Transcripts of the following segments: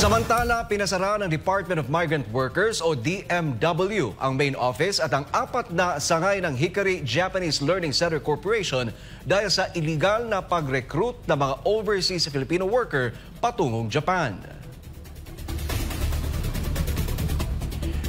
Samantala, pinasara ng Department of Migrant Workers o DMW ang main office at ang 4 na sangay ng Hikari Japanese Learning Center Corporation dahil sa illegal na pag-recruit ng mga overseas Filipino worker patungong Japan.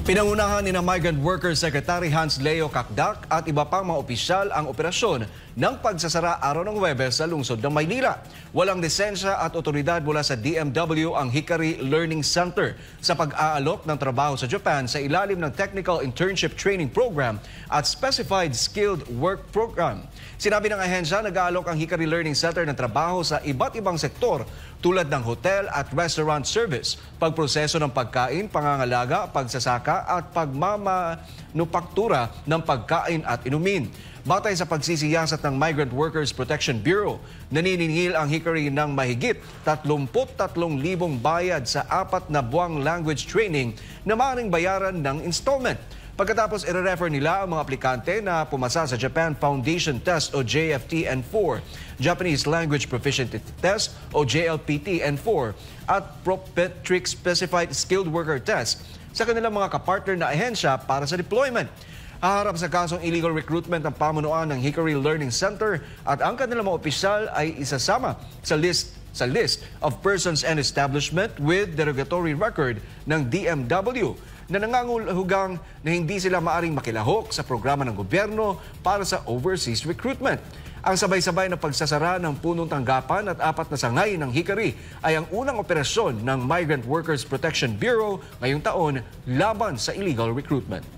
Pinangunahan ni Migrant Workers Secretary Hans Leo Kakdak at iba pang mga opisyal ang operasyon ng pagsasara araw ng Huwebes sa lungsod ng Maynila. Walang lisensya at otoridad mula sa DMW ang Hikari Learning Center sa pag-aalok ng trabaho sa Japan sa ilalim ng Technical Internship Training Program at Specified Skilled Work Program. Sinabi ng ahensya, nag-aalok ang Hikari Learning Center ng trabaho sa iba't ibang sektor tulad ng hotel at restaurant service, pagproseso ng pagkain, pangangalaga, pagsasaka at pagmamanupaktura ng pagkain at inumin. Batay sa pagsisiyasat ng Migrant Workers Protection Bureau, naniningil ang Hikari ng mahigit 33,000 bayad sa 4 na buwang language training na maaaring bayaran ng installment. Pagkatapos i-refer nila ang mga aplikante na pumasa sa Japan Foundation Test o JFT N4, Japanese Language Proficiency Test o JLPT N4 at Propetric Specified Skilled Worker Test sa kanilang mga kapartner na ahensya para sa deployment. Haharap sa kasong illegal recruitment ng pamunuan ng Hikari Learning Center at ang kanilang mga opisyal ay isasama sa list of persons and establishment with derogatory record ng DMW na nanganguluhugang na hindi sila maaring makilahok sa programa ng gobyerno para sa overseas recruitment. Ang sabay-sabay na pagsasara ng punong tanggapan at 4 na sangay ng Hikari ay ang unang operasyon ng Migrant Workers Protection Bureau ngayong taon laban sa illegal recruitment.